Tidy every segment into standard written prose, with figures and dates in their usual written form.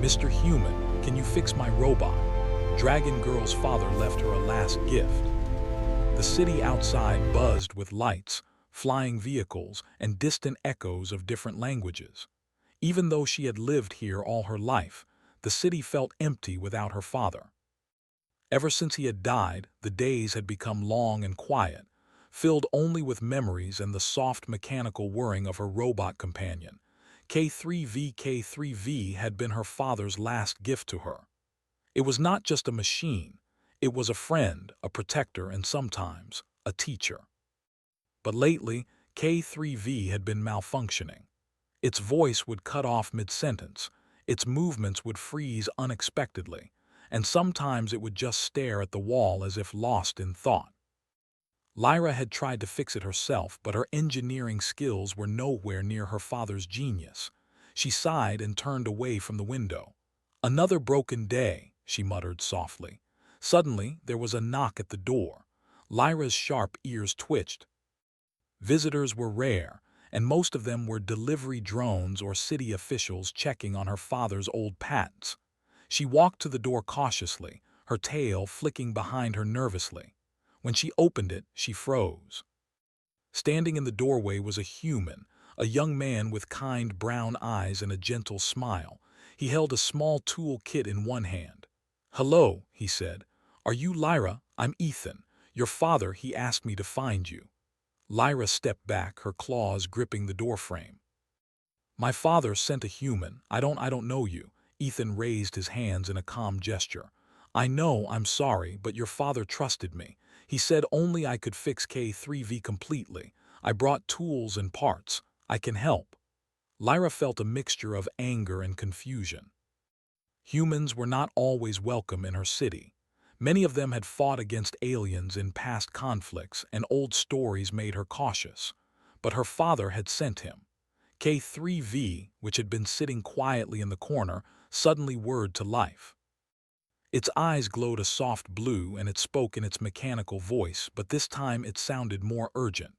"Mr. Human, can you fix my robot?" Dragon Girl's father left her a last gift. The city outside buzzed with lights, flying vehicles, and distant echoes of different languages. Even though she had lived here all her life, the city felt empty without her father. Ever since he had died, the days had become long and quiet, filled only with memories and the soft mechanical whirring of her robot companion. K3V had been her father's last gift to her. It was not just a machine, it was a friend, a protector, and sometimes a teacher. But lately, K3V had been malfunctioning. Its voice would cut off mid-sentence, its movements would freeze unexpectedly, and sometimes it would just stare at the wall as if lost in thought. Lyra had tried to fix it herself, but her engineering skills were nowhere near her father's genius. She sighed and turned away from the window. "Another broken day," she muttered softly. Suddenly, there was a knock at the door. Lyra's sharp ears twitched. Visitors were rare, and most of them were delivery drones or city officials checking on her father's old patents. She walked to the door cautiously, her tail flicking behind her nervously. When she opened it, she froze. Standing in the doorway was a human, a young man with kind brown eyes and a gentle smile. He held a small tool kit in one hand. "Hello," he said. "Are you Lyra? I'm Ethan. Your father, he asked me to find you." Lyra stepped back, her claws gripping the doorframe. "My father sent a human. I don't know you." Ethan raised his hands in a calm gesture. "I know, I'm sorry, but your father trusted me. He said only I could fix K3V completely. I brought tools and parts. I can help." Lyra felt a mixture of anger and confusion. Humans were not always welcome in her city. Many of them had fought against aliens in past conflicts, and old stories made her cautious. But her father had sent him. K3V, which had been sitting quietly in the corner, suddenly whirred to life. Its eyes glowed a soft blue and it spoke in its mechanical voice, but this time it sounded more urgent.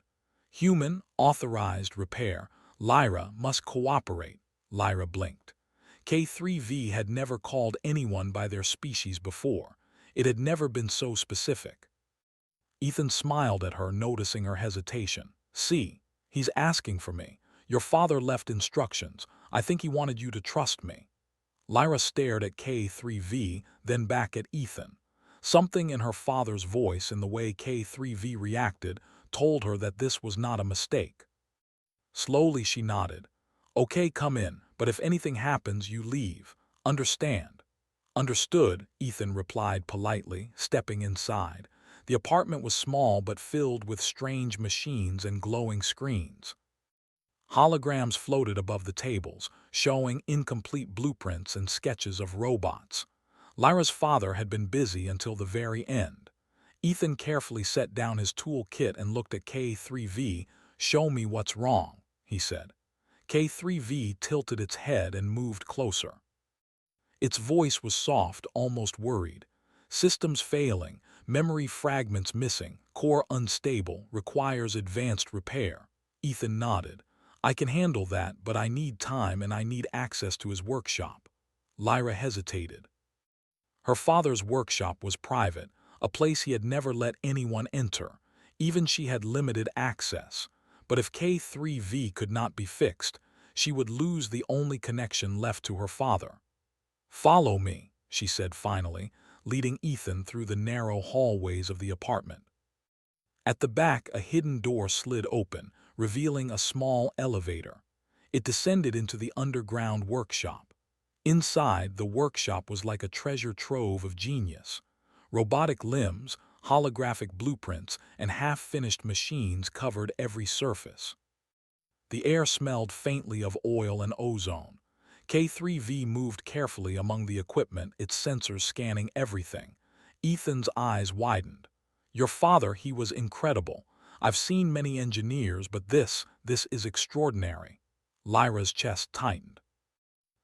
"Human, authorized repair. Lyra must cooperate." Lyra blinked. K3V had never called anyone by their species before. It had never been so specific. Ethan smiled at her, noticing her hesitation. "See, he's asking for me. Your father left instructions. I think he wanted you to trust me." Lyra stared at K3V, then back at Ethan. Something in her father's voice and the way K3V reacted told her that this was not a mistake. Slowly she nodded. "Okay, come in, but if anything happens, you leave. Understand?" "Understood," Ethan replied politely, stepping inside. The apartment was small but filled with strange machines and glowing screens. Holograms floated above the tables, showing incomplete blueprints and sketches of robots. Lyra's father had been busy until the very end. Ethan carefully set down his tool kit and looked at K3V. "Show me what's wrong," he said. K3V tilted its head and moved closer. Its voice was soft, almost worried. "Systems failing, memory fragments missing, core unstable, requires advanced repair." Ethan nodded. "I can handle that, but I need time and I need access to his workshop." Lyra hesitated. Her father's workshop was private, a place he had never let anyone enter. Even she had limited access. But if K3V could not be fixed, she would lose the only connection left to her father. "Follow me," she said finally, leading Ethan through the narrow hallways of the apartment. At the back, a hidden door slid open, revealing a small elevator. It descended into the underground workshop. Inside, the workshop was like a treasure trove of genius. Robotic limbs, holographic blueprints, and half-finished machines covered every surface. The air smelled faintly of oil and ozone. K3V moved carefully among the equipment, its sensors scanning everything. Ethan's eyes widened. "Your father, he was incredible. I've seen many engineers, but this is extraordinary." Lyra's chest tightened.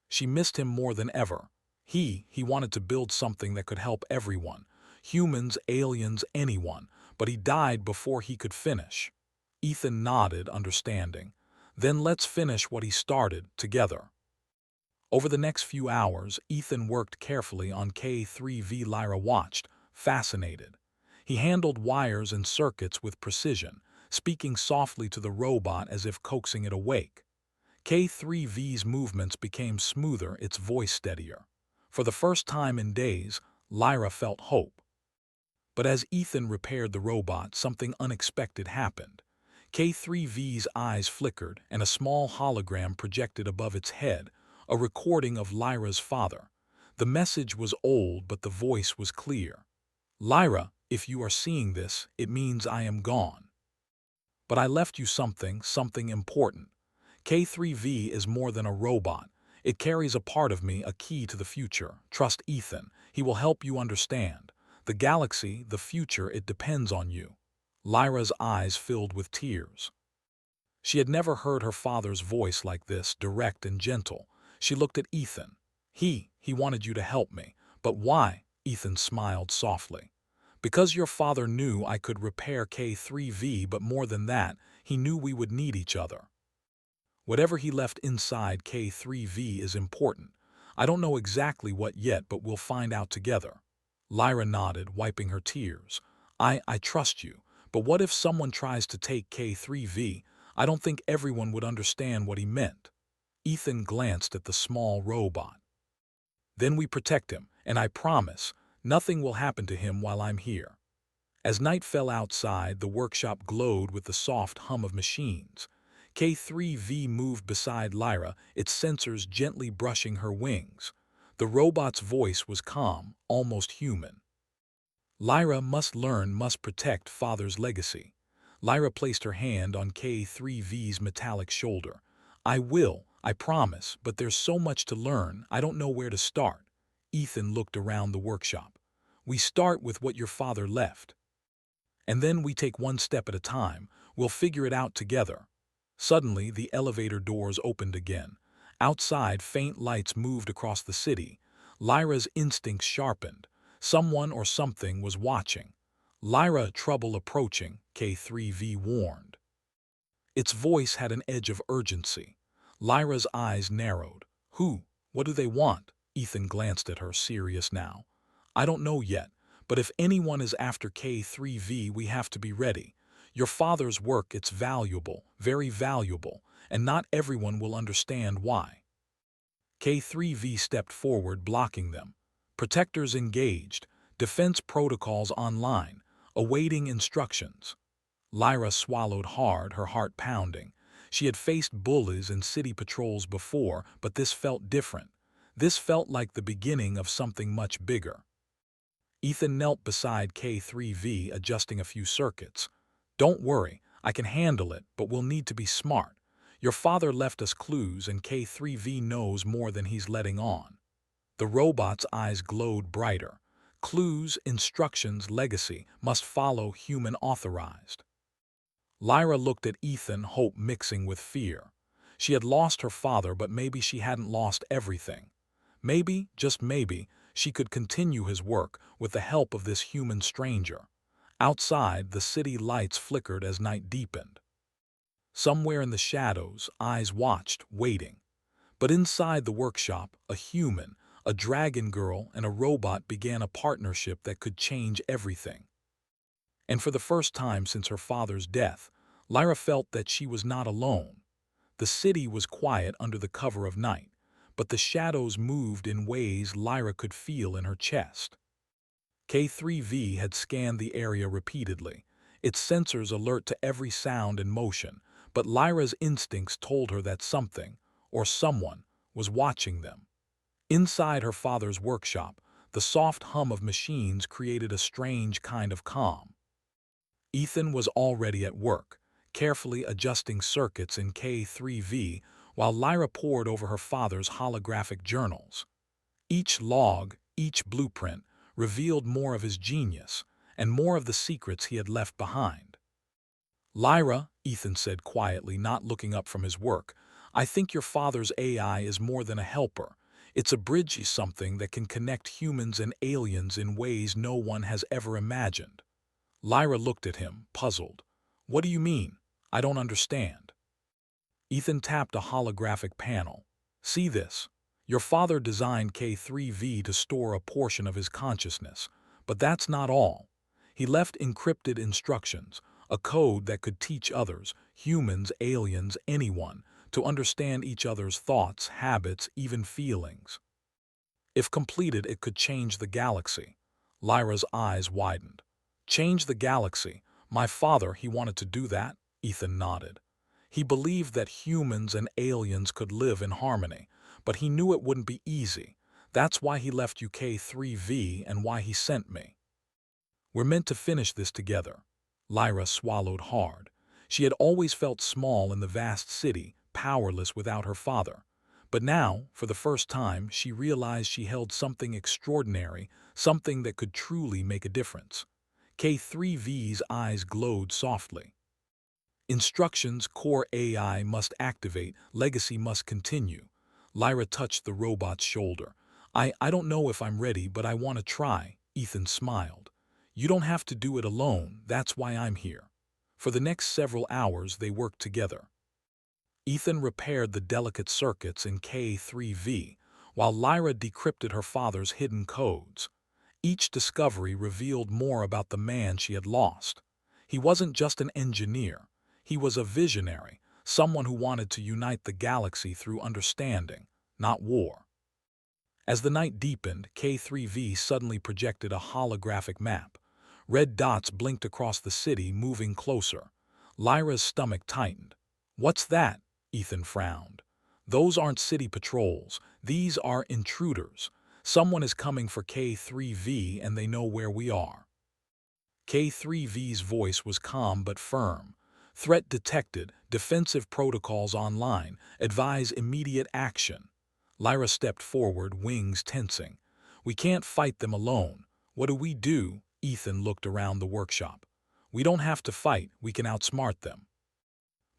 She missed him more than ever. He wanted to build something that could help everyone. Humans, aliens, anyone. But he died before he could finish. Ethan nodded, understanding. "Then let's finish what he started, together." Over the next few hours, Ethan worked carefully on K3V. Lyra watched, fascinated. He handled wires and circuits with precision, speaking softly to the robot as if coaxing it awake. K3V's movements became smoother, its voice steadier. For the first time in days, Lyra felt hope. But as Ethan repaired the robot, something unexpected happened. K3V's eyes flickered, and a small hologram projected above its head, a recording of Lyra's father. The message was old, but the voice was clear. "Lyra, if you are seeing this, it means I am gone. But I left you something important. K3V is more than a robot. It carries a part of me, a key to the future. Trust Ethan. He will help you understand. The galaxy, the future, it depends on you." Lyra's eyes filled with tears. She had never heard her father's voice like this, direct and gentle. She looked at Ethan. He wanted you to help me. But why?" Ethan smiled softly. "Because your father knew I could repair K3V, but more than that, he knew we would need each other. Whatever he left inside K3V is important. I don't know exactly what yet, but we'll find out together." Lyra nodded, wiping her tears. I trust you, but what if someone tries to take K3V? I don't think everyone would understand what he meant." Ethan glanced at the small robot. "Then we protect him, and I promise, nothing will happen to him while I'm here." As night fell outside, the workshop glowed with the soft hum of machines. K3V moved beside Lyra, its sensors gently brushing her wings. The robot's voice was calm, almost human. "Lyra must protect father's legacy." Lyra placed her hand on K3V's metallic shoulder. "I will, I promise, but there's so much to learn, I don't know where to start." Ethan looked around the workshop. "We start with what your father left. And then we take one step at a time. We'll figure it out together." Suddenly, the elevator doors opened again. Outside, faint lights moved across the city. Lyra's instincts sharpened. Someone or something was watching. "Lyra, trouble approaching," K3V warned. Its voice had an edge of urgency. Lyra's eyes narrowed. "Who? What do they want?" Ethan glanced at her, serious now. "I don't know yet, but if anyone is after K3V, we have to be ready. Your father's work, it's valuable, very valuable, and not everyone will understand why." K3V stepped forward, blocking them. Protectors engaged, defense protocols online, awaiting instructions. Lyra swallowed hard, her heart pounding. She had faced bullies and city patrols before, but this felt different. This felt like the beginning of something much bigger. Ethan knelt beside K3V, adjusting a few circuits. "Don't worry, I can handle it, but we'll need to be smart. Your father left us clues, and K3V knows more than he's letting on." The robot's eyes glowed brighter. "Clues, instructions, legacy must follow human authorized." Lyra looked at Ethan, hope mixing with fear. She had lost her father, but maybe she hadn't lost everything. Maybe, just maybe, she could continue his work with the help of this human stranger. Outside, the city lights flickered as night deepened. Somewhere in the shadows, eyes watched, waiting. But inside the workshop, a human, a dragon girl, and a robot began a partnership that could change everything. And for the first time since her father's death, Lyra felt that she was not alone. The city was quiet under the cover of night, but the shadows moved in ways Lyra could feel in her chest. K3V had scanned the area repeatedly, its sensors alert to every sound and motion, but Lyra's instincts told her that something, or someone, was watching them. Inside her father's workshop, the soft hum of machines created a strange kind of calm. Ethan was already at work, carefully adjusting circuits in K3V while Lyra pored over her father's holographic journals. Each log, each blueprint, revealed more of his genius and more of the secrets he had left behind. "Lyra," Ethan said quietly, not looking up from his work, "I think your father's AI is more than a helper. It's a bridge, something that can connect humans and aliens in ways no one has ever imagined." Lyra looked at him, puzzled. "What do you mean? I don't understand." Ethan tapped a holographic panel. "See this? Your father designed K3V to store a portion of his consciousness, but that's not all. He left encrypted instructions, a code that could teach others, humans, aliens, anyone, to understand each other's thoughts, habits, even feelings. If completed, it could change the galaxy. Lyra's eyes widened. Change the galaxy? My father, he wanted to do that? Ethan nodded. He believed that humans and aliens could live in harmony, but he knew it wouldn't be easy. That's why he left UK3V and why he sent me. We're meant to finish this together. Lyra swallowed hard. She had always felt small in the vast city, powerless without her father. But now, for the first time, she realized she held something extraordinary, something that could truly make a difference. K3V's eyes glowed softly. Instructions: core AI must activate, legacy must continue. Lyra touched the robot's shoulder. I don't know if I'm ready, but I want to try. Ethan smiled. You don't have to do it alone, that's why I'm here. For the next several hours, they worked together. Ethan repaired the delicate circuits in K3V, while Lyra decrypted her father's hidden codes. Each discovery revealed more about the man she had lost. He wasn't just an engineer. He was a visionary, someone who wanted to unite the galaxy through understanding, not war. As the night deepened, K3V suddenly projected a holographic map. Red dots blinked across the city, moving closer. Lyra's stomach tightened. What's that? Ethan frowned. Those aren't city patrols. These are intruders. Someone is coming for K3V and they know where we are. K3V's voice was calm but firm. Threat detected, defensive protocols online, advise immediate action. Lyra stepped forward, wings tensing. We can't fight them alone. What do? Ethan looked around the workshop. We don't have to fight, we can outsmart them.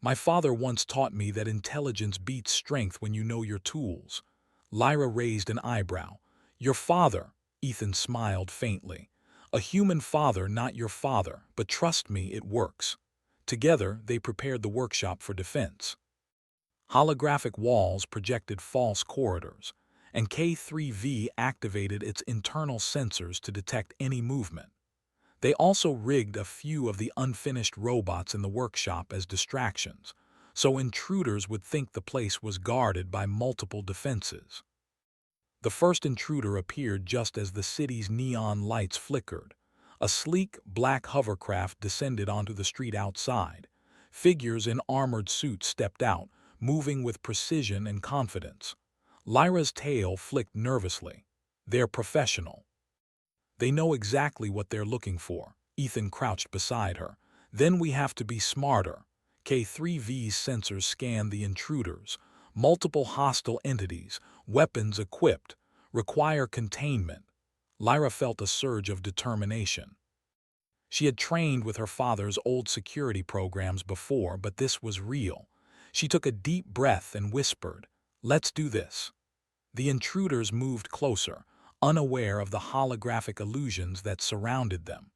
My father once taught me that intelligence beats strength when you know your tools. Lyra raised an eyebrow. Your father? Ethan smiled faintly. A human father, not your father, but trust me, it works. Together, they prepared the workshop for defense. Holographic walls projected false corridors, and K3V activated its internal sensors to detect any movement. They also rigged a few of the unfinished robots in the workshop as distractions, so intruders would think the place was guarded by multiple defenses. The first intruder appeared just as the city's neon lights flickered. A sleek, black hovercraft descended onto the street outside. Figures in armored suits stepped out, moving with precision and confidence. Lyra's tail flicked nervously. They're professional. They know exactly what they're looking for. Ethan crouched beside her. Then we have to be smarter. K3V's sensors scanned the intruders. Multiple hostile entities, weapons equipped, require containment. Lyra felt a surge of determination. She had trained with her father's old security programs before, but this was real. She took a deep breath and whispered, "Let's do this." The intruders moved closer, unaware of the holographic illusions that surrounded them.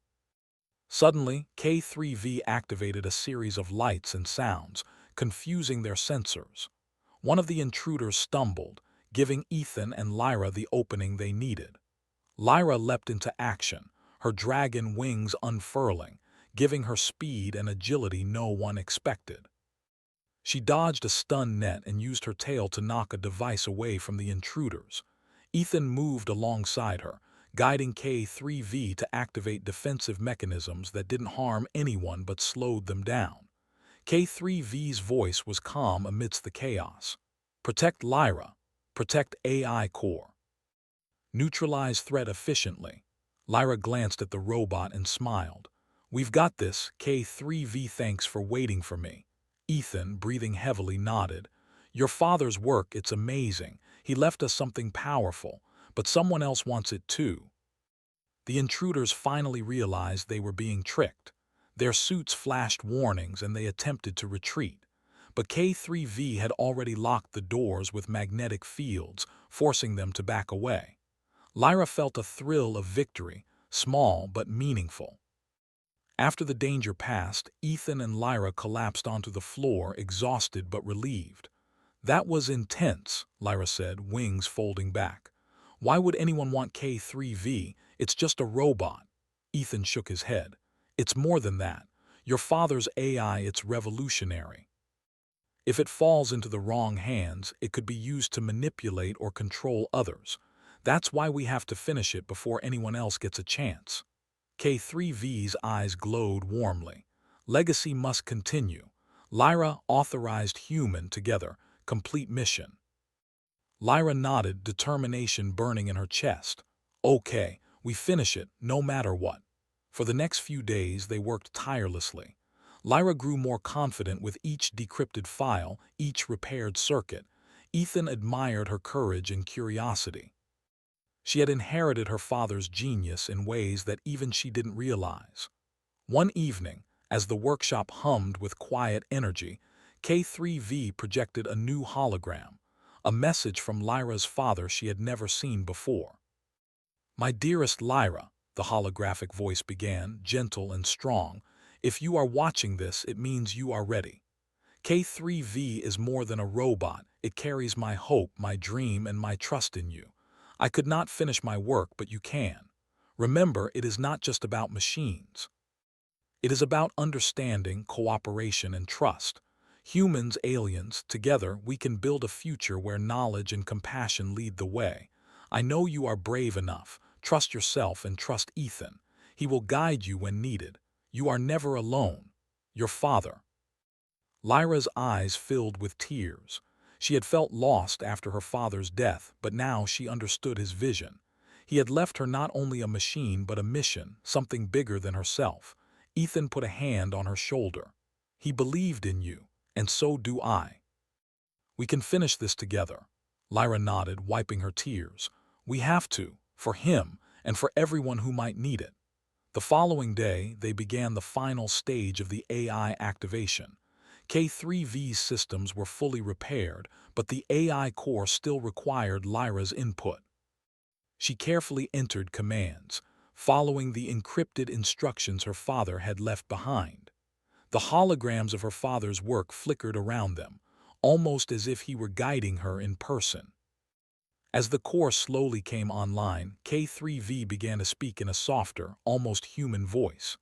Suddenly, K3V activated a series of lights and sounds, confusing their sensors. One of the intruders stumbled, giving Ethan and Lyra the opening they needed. Lyra leapt into action, her dragon wings unfurling, giving her speed and agility no one expected. She dodged a stun net and used her tail to knock a device away from the intruders. Ethan moved alongside her, guiding K3V to activate defensive mechanisms that didn't harm anyone but slowed them down. K3V's voice was calm amidst the chaos. Protect Lyra. Protect AI core. Neutralize threat efficiently. Lyra glanced at the robot and smiled. We've got this, K3V, thanks for waiting for me. Ethan, breathing heavily, nodded. Your father's work, it's amazing. He left us something powerful, but someone else wants it too. The intruders finally realized they were being tricked. Their suits flashed warnings and they attempted to retreat. But K3V had already locked the doors with magnetic fields, forcing them to back away. Lyra felt a thrill of victory, small but meaningful. After the danger passed, Ethan and Lyra collapsed onto the floor, exhausted but relieved. That was intense, Lyra said, wings folding back. Why would anyone want K3V? It's just a robot. Ethan shook his head. It's more than that. Your father's AI, it's revolutionary. If it falls into the wrong hands, it could be used to manipulate or control others. That's why we have to finish it before anyone else gets a chance. K3V's eyes glowed warmly. Legacy must continue. Lyra authorized human together. Complete mission. Lyra nodded, determination burning in her chest. Okay, we finish it, no matter what. For the next few days, they worked tirelessly. Lyra grew more confident with each decrypted file, each repaired circuit. Ethan admired her courage and curiosity. She had inherited her father's genius in ways that even she didn't realize. One evening, as the workshop hummed with quiet energy, K3V projected a new hologram, a message from Lyra's father she had never seen before. My dearest Lyra, the holographic voice began, gentle and strong, if you are watching this, it means you are ready. K3V is more than a robot. It carries my hope, my dream, and my trust in you. I could not finish my work, but you can. Remember, it is not just about machines. It is about understanding, cooperation, and trust. Humans, aliens, together we can build a future where knowledge and compassion lead the way. I know you are brave enough. Trust yourself and trust Ethan. He will guide you when needed. You are never alone. Your father. Lyra's eyes filled with tears. She had felt lost after her father's death, but now she understood his vision. He had left her not only a machine but a mission, something bigger than herself. Ethan put a hand on her shoulder. He believed in you, and so do I. We can finish this together. Lyra nodded, wiping her tears. We have to, for him, and for everyone who might need it. The following day, they began the final stage of the AI activation. K3V's systems were fully repaired, but the AI core still required Lyra's input. She carefully entered commands, following the encrypted instructions her father had left behind. The holograms of her father's work flickered around them, almost as if he were guiding her in person. As the core slowly came online, K3V began to speak in a softer, almost human voice.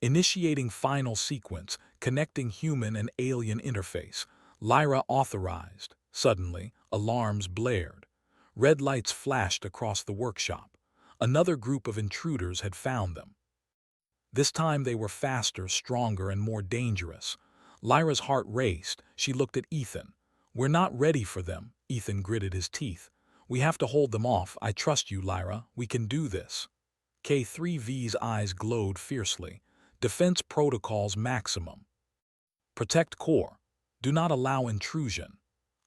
Initiating final sequence, connecting human and alien interface. Lyra authorized. Suddenly, alarms blared. Red lights flashed across the workshop. Another group of intruders had found them. This time they were faster, stronger, and more dangerous. Lyra's heart raced. She looked at Ethan. We're not ready for them, Ethan gritted his teeth. We have to hold them off. I trust you, Lyra. We can do this. K3V's eyes glowed fiercely. Defense protocols maximum. Protect core. Do not allow intrusion.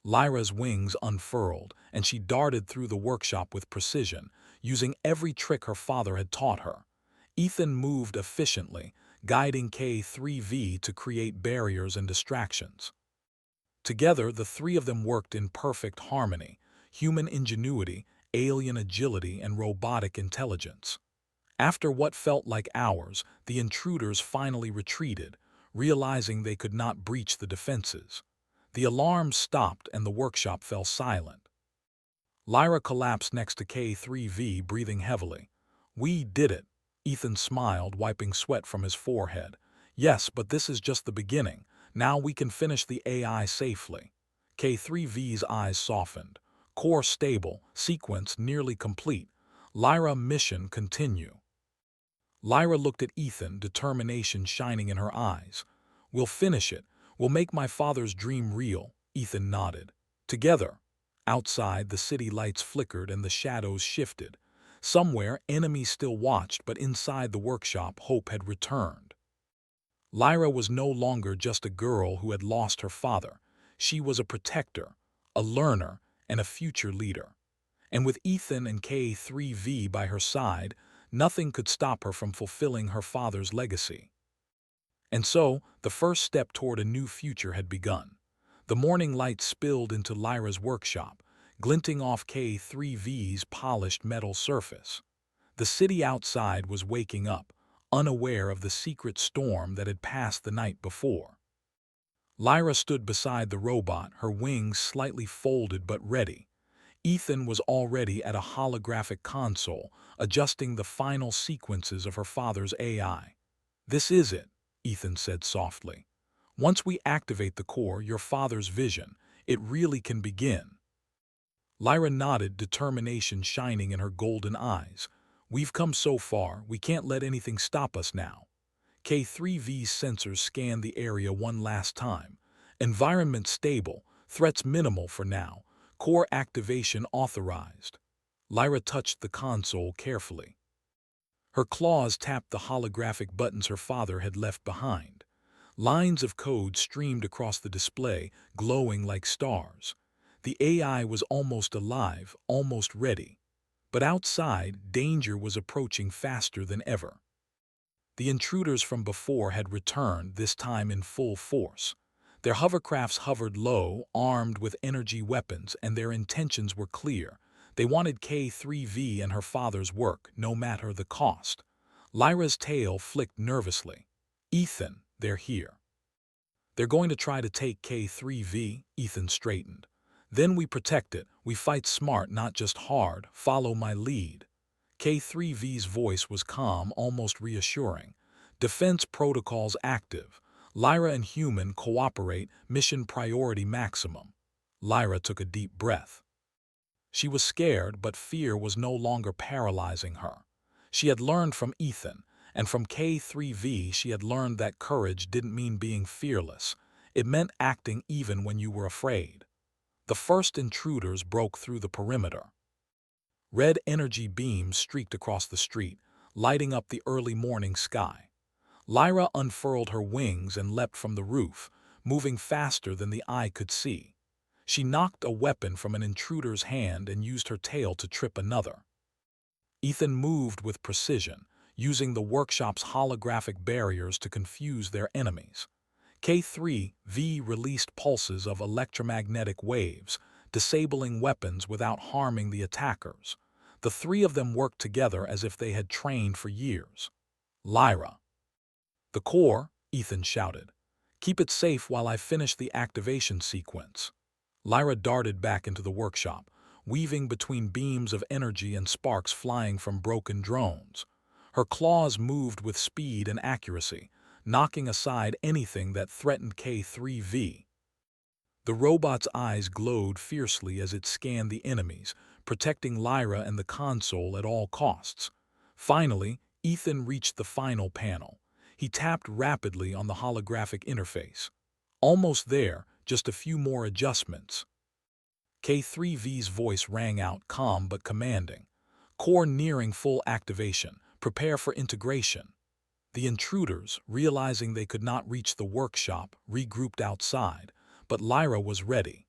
Lyra's wings unfurled, and she darted through the workshop with precision, using every trick her father had taught her. Ethan moved efficiently, guiding K3V to create barriers and distractions. Together, the three of them worked in perfect harmony, human ingenuity, alien agility, and robotic intelligence. After what felt like hours, the intruders finally retreated, realizing they could not breach the defenses. The alarms stopped and the workshop fell silent. Lyra collapsed next to K3V, breathing heavily. We did it. Ethan smiled, wiping sweat from his forehead. Yes, but this is just the beginning. Now we can finish the AI safely. K3V's eyes softened. Core stable, sequence nearly complete. Lyra, mission continue. Lyra looked at Ethan, determination shining in her eyes. We'll finish it. We'll make my father's dream real. Ethan nodded. Together. Outside, the city lights flickered and the shadows shifted. Somewhere, enemies still watched, but inside the workshop, hope had returned. Lyra was no longer just a girl who had lost her father. She was a protector, a learner, and a future leader. And with Ethan and K3V by her side, nothing could stop her from fulfilling her father's legacy. And so, the first step toward a new future had begun. The morning light spilled into Lyra's workshop, glinting off K3V's polished metal surface. The city outside was waking up, unaware of the secret storm that had passed the night before. Lyra stood beside the robot, her wings slightly folded but ready. Ethan was already at a holographic console, adjusting the final sequences of her father's AI. "This is it," Ethan said softly. "Once we activate the core, your father's vision, it really can begin." Lyra nodded, determination shining in her golden eyes. "We've come so far, we can't let anything stop us now." K3V's sensors scanned the area one last time. Environment stable, threats minimal for now. Core activation authorized. Lyra touched the console carefully. Her claws tapped the holographic buttons her father had left behind. Lines of code streamed across the display, glowing like stars. The AI was almost alive, almost ready. But outside, danger was approaching faster than ever. The intruders from before had returned, this time in full force. Their hovercrafts hovered low, armed with energy weapons, and their intentions were clear. They wanted K3V and her father's work, no matter the cost. Lyra's tail flicked nervously. "Ethan, they're here." "They're going to try to take K3V, Ethan straightened. "Then we protect it. We fight smart, not just hard. Follow my lead." K3V's voice was calm, almost reassuring. "Defense protocols active. Lyra and human cooperate, mission priority maximum." Lyra took a deep breath. She was scared, but fear was no longer paralyzing her. She had learned from Ethan, and from K3V she had learned that courage didn't mean being fearless. It meant acting even when you were afraid. The first intruders broke through the perimeter. Red energy beams streaked across the street, lighting up the early morning sky. Lyra unfurled her wings and leapt from the roof, moving faster than the eye could see. She knocked a weapon from an intruder's hand and used her tail to trip another. Ethan moved with precision, using the workshop's holographic barriers to confuse their enemies. K3V released pulses of electromagnetic waves, disabling weapons without harming the attackers. The three of them worked together as if they had trained for years. "Lyra." "The core," Ethan shouted. "Keep it safe while I finish the activation sequence." Lyra darted back into the workshop, weaving between beams of energy and sparks flying from broken drones. Her claws moved with speed and accuracy, knocking aside anything that threatened K3V. The robot's eyes glowed fiercely as it scanned the enemies, protecting Lyra and the console at all costs. Finally, Ethan reached the final panel. He tapped rapidly on the holographic interface. "Almost there, just a few more adjustments." K3V's voice rang out, calm but commanding. "Core nearing full activation. Prepare for integration." The intruders, realizing they could not reach the workshop, regrouped outside, but Lyra was ready.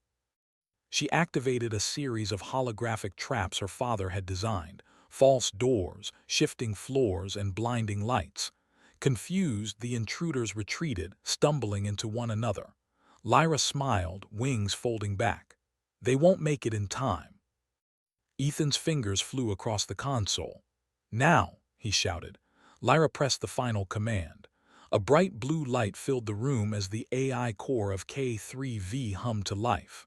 She activated a series of holographic traps her father had designed, false doors, shifting floors, and blinding lights. Confused, the intruders retreated, stumbling into one another. Lyra smiled, wings folding back. "They won't make it in time." Ethan's fingers flew across the console. "Now," he shouted. Lyra pressed the final command. A bright blue light filled the room as the AI core of K3V hummed to life.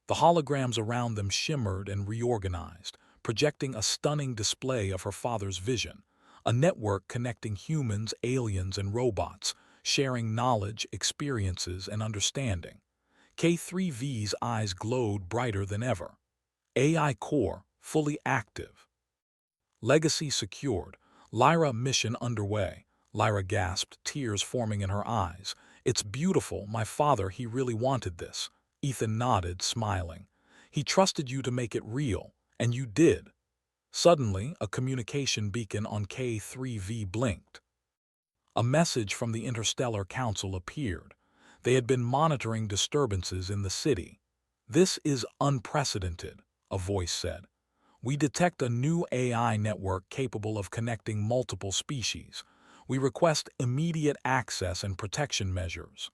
The holograms around them shimmered and reorganized, projecting a stunning display of her father's vision, a network connecting humans, aliens, and robots, sharing knowledge, experiences, and understanding. K3V's eyes glowed brighter than ever. AI core, fully active. Legacy secured. Lyra, mission underway. Lyra gasped, tears forming in her eyes. "It's beautiful, my father, he really wanted this." Ethan nodded, smiling. "He trusted you to make it real, and you did." Suddenly, a communication beacon on K3V blinked. A message from the Interstellar Council appeared. They had been monitoring disturbances in the city. "This is unprecedented," a voice said. "We detect a new AI network capable of connecting multiple species. We request immediate access and protection measures."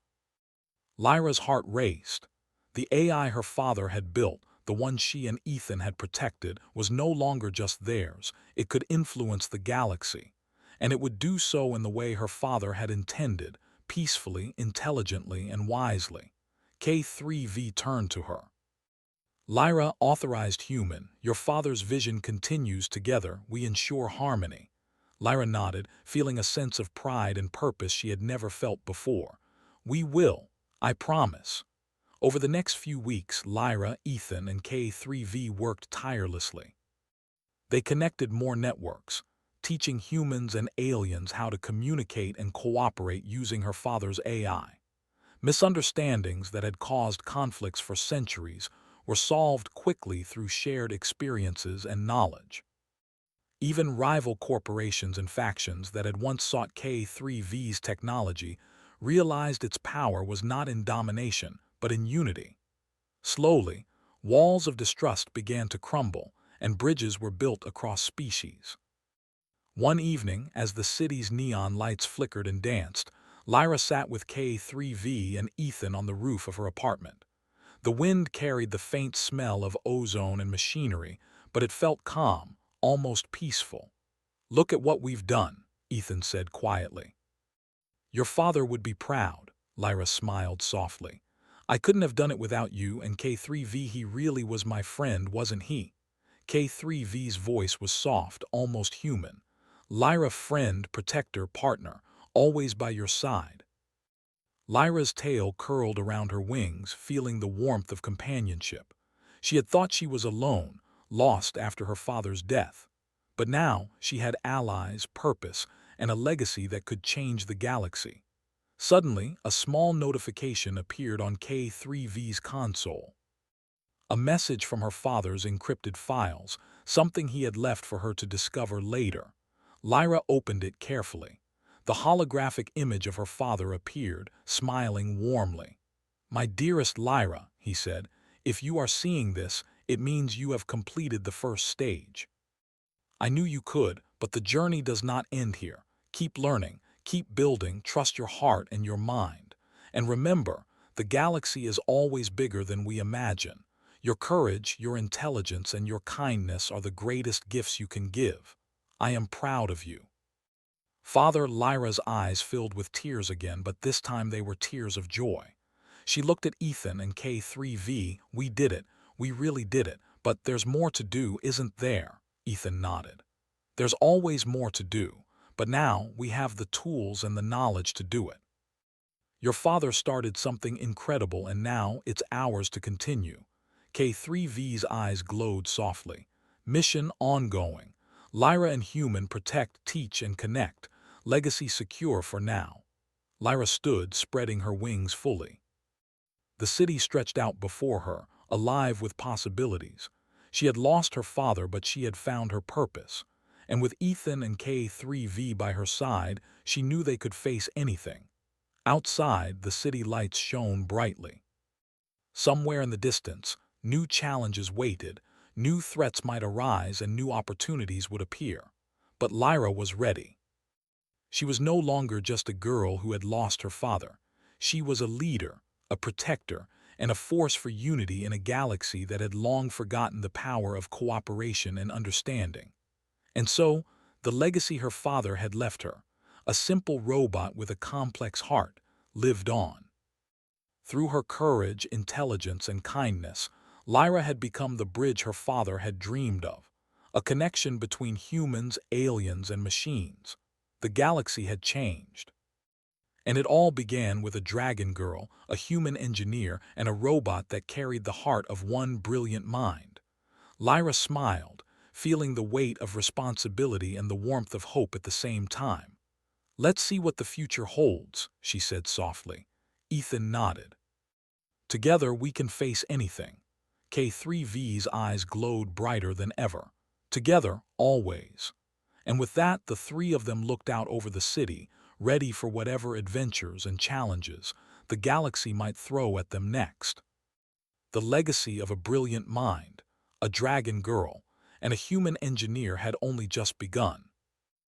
Lyra's heart raced. The AI her father had built, the one she and Ethan had protected, was no longer just theirs. It could influence the galaxy. And it would do so in the way her father had intended, peacefully, intelligently, and wisely. K3V turned to her. Lyra, authorized human, your father's vision continues. Together, we ensure harmony. Lyra nodded, feeling a sense of pride and purpose she had never felt before. We will, I promise. Over the next few weeks, Lyra, Ethan, and K3V worked tirelessly. They connected more networks, teaching humans and aliens how to communicate and cooperate using her father's AI. Misunderstandings that had caused conflicts for centuries were solved quickly through shared experiences and knowledge. Even rival corporations and factions that had once sought K3V's technology realized its power was not in domination, but in unity. Slowly, walls of distrust began to crumble, and bridges were built across species. One evening, as the city's neon lights flickered and danced, Lyra sat with K3V and Ethan on the roof of her apartment. The wind carried the faint smell of ozone and machinery, but it felt calm, almost peaceful. Look at what we've done, Ethan said quietly. Your father would be proud, Lyra smiled softly. I couldn't have done it without you and K3V. He really was my friend, wasn't he? K3V's voice was soft, almost human. Lyra, friend, protector, partner, always by your side. Lyra's tail curled around her wings, feeling the warmth of companionship. She had thought she was alone, lost after her father's death. But now she had allies, purpose, and a legacy that could change the galaxy. Suddenly, a small notification appeared on K3V's console. A message from her father's encrypted files, something he had left for her to discover later. Lyra opened it carefully. The holographic image of her father appeared, smiling warmly. My dearest Lyra, he said, if you are seeing this, it means you have completed the first stage. I knew you could, but the journey does not end here. Keep learning, keep building, trust your heart and your mind. And remember, the galaxy is always bigger than we imagine. Your courage, your intelligence, and your kindness are the greatest gifts you can give. I am proud of you. Father Lyra's eyes filled with tears again, but this time they were tears of joy. She looked at Ethan and K3V. We did it. We really did it. But there's more to do, isn't there? Ethan nodded. There's always more to do, but now we have the tools and the knowledge to do it. Your father started something incredible, and now it's ours to continue. K3V's eyes glowed softly. Mission ongoing. Lyra and human protect, teach, and connect. Legacy secure for now. Lyra stood, spreading her wings fully. The city stretched out before her, alive with possibilities. She had lost her father, but she had found her purpose. And with Ethan and K3V by her side, she knew they could face anything. Outside, the city lights shone brightly. Somewhere in the distance, new challenges waited, new threats might arise, and new opportunities would appear. But Lyra was ready. She was no longer just a girl who had lost her father. She was a leader, a protector, and a force for unity in a galaxy that had long forgotten the power of cooperation and understanding. And so, the legacy her father had left her, a simple robot with a complex heart, lived on. Through her courage, intelligence, and kindness, Lyra had become the bridge her father had dreamed of, a connection between humans, aliens, and machines. The galaxy had changed. And it all began with a dragon girl, a human engineer, and a robot that carried the heart of one brilliant mind. Lyra smiled, feeling the weight of responsibility and the warmth of hope at the same time. Let's see what the future holds, she said softly. Ethan nodded. Together we can face anything. K3V's eyes glowed brighter than ever. Together, always. And with that, the three of them looked out over the city, ready for whatever adventures and challenges the galaxy might throw at them next. The legacy of a brilliant mind, a dragon girl, and a human engineer had only just begun.